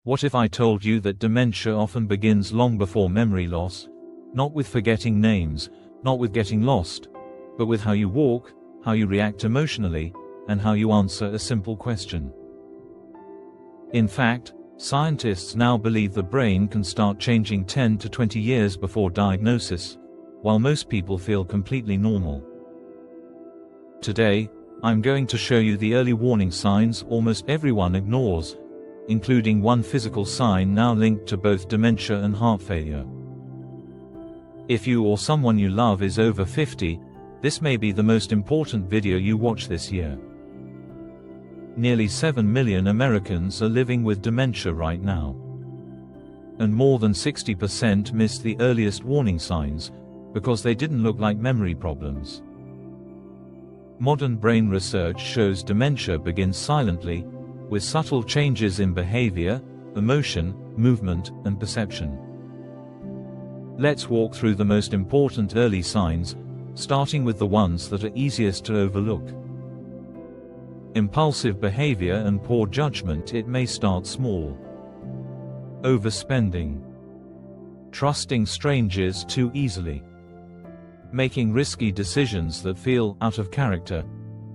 What if I told you that dementia often begins long before memory loss? Not with forgetting names, not with getting lost, but with how you walk, how you react emotionally, and how you answer a simple question. In fact, scientists now believe the brain can start changing 10 to 20 years before diagnosis, while most people feel completely normal. Today, I'm going to show you the early warning signs almost everyone ignores, including one physical sign now linked to both dementia and heart failure. If you or someone you love is over 50, this may be the most important video you watch this year. Nearly 7 million Americans are living with dementia right now. And more than 60% missed the earliest warning signs, because they didn't look like memory problems. Modern brain research shows dementia begins silently, with subtle changes in behavior, emotion, movement, and perception. Let's walk through the most important early signs, starting with the ones that are easiest to overlook. Impulsive behavior and poor judgment. It may start small. Overspending. Trusting strangers too easily. Making risky decisions that feel out of character.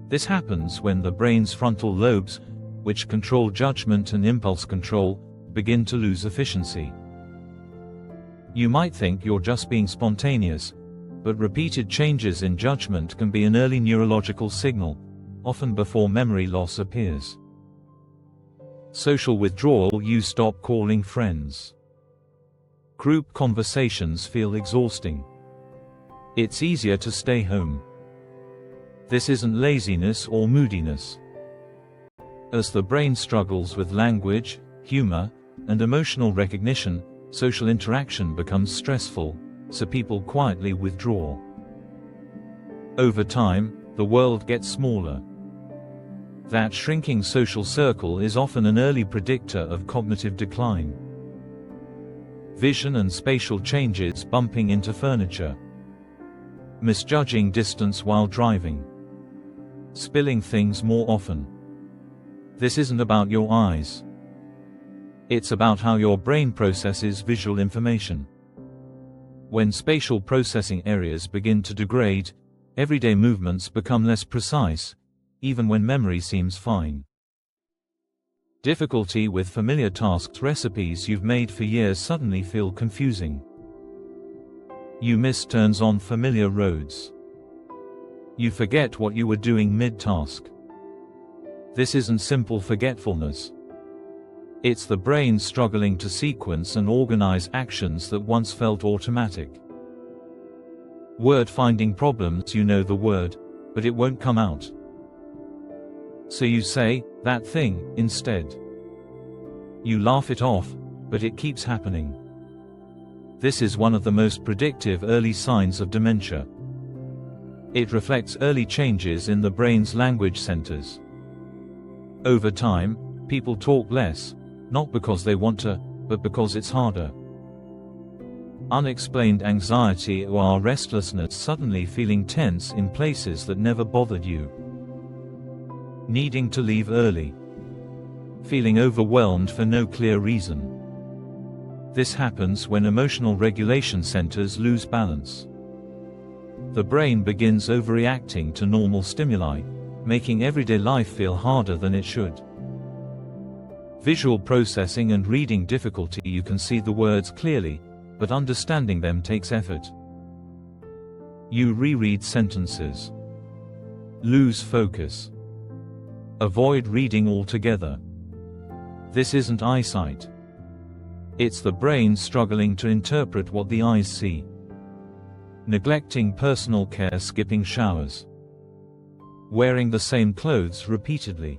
This happens when the brain's frontal lobes, which control judgment and impulse control, begin to lose efficiency. You might think you're just being spontaneous, but repeated changes in judgment can be an early neurological signal, often before memory loss appears. Social withdrawal. You stop calling friends. Group conversations feel exhausting. It's easier to stay home. This isn't laziness or moodiness. As the brain struggles with language, humor, and emotional recognition, social interaction becomes stressful, so people quietly withdraw. Over time, the world gets smaller. That shrinking social circle is often an early predictor of cognitive decline. Vision and spatial changes. Bumping into furniture. Misjudging distance while driving. Spilling things more often. This isn't about your eyes. It's about how your brain processes visual information. When spatial processing areas begin to degrade, everyday movements become less precise, even when memory seems fine. Difficulty with familiar tasks. Recipes you've made for years suddenly feel confusing. You miss turns on familiar roads. You forget what you were doing mid-task. This isn't simple forgetfulness. It's the brain struggling to sequence and organize actions that once felt automatic. Word-finding problems. You know the word, but it won't come out. So you say, "that thing," instead. You laugh it off, but it keeps happening. This is one of the most predictive early signs of dementia. It reflects early changes in the brain's language centers. Over time, people talk less, not because they want to, but because it's harder. Unexplained anxiety or restlessness. Suddenly feeling tense in places that never bothered you. Needing to leave early. Feeling overwhelmed for no clear reason. This happens when emotional regulation centers lose balance. The brain begins overreacting to normal stimuli, making everyday life feel harder than it should. Visual processing and reading difficulty. You can see the words clearly, but understanding them takes effort. You reread sentences. Lose focus. Avoid reading altogether. This isn't eyesight. It's the brain struggling to interpret what the eyes see. Neglecting personal care. Skipping showers. Wearing the same clothes repeatedly.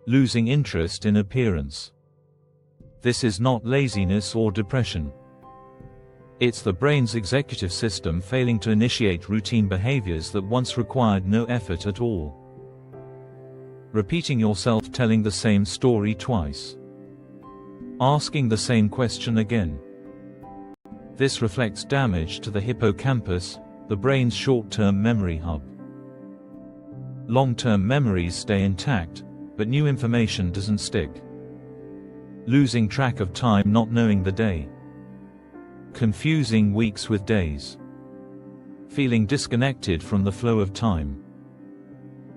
Losing interest in appearance. This is not laziness or depression. It's the brain's executive system failing to initiate routine behaviors that once required no effort at all. Repeating yourself. Telling the same story twice. Asking the same question again. This reflects damage to the hippocampus, the brain's short-term memory hub. Long-term memories stay intact, but new information doesn't stick. losing track of time, not knowing the day, confusing weeks with days, feeling disconnected from the flow of time.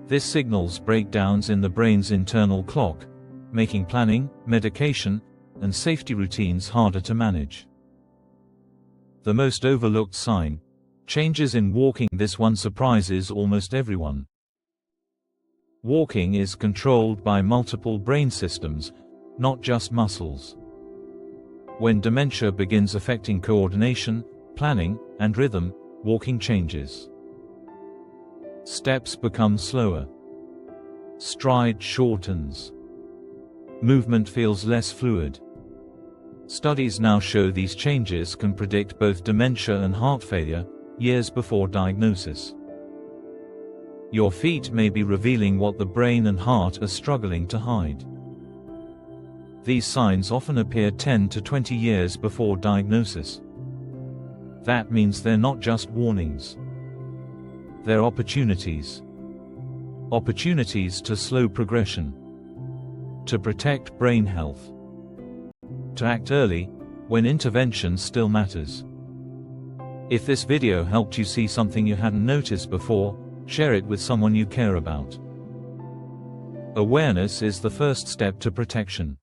This signals breakdowns in the brain's internal clock, making planning, medication, and safety routines harder to manage. The most overlooked sign: changes in walking. This one surprises almost everyone. Walking is controlled by multiple brain systems, not just muscles. When dementia begins affecting coordination, planning, and rhythm, walking changes. Steps become slower. Stride shortens. Movement feels less fluid. Studies now show these changes can predict both dementia and heart failure, years before diagnosis. Your feet may be revealing what the brain and heart are struggling to hide. These signs often appear 10 to 20 years before diagnosis. That means they're not just warnings. They're opportunities. Opportunities to slow progression, to protect brain health, to act early, when intervention still matters. If this video helped you see something you hadn't noticed before, share it with someone you care about. Awareness is the first step to protection.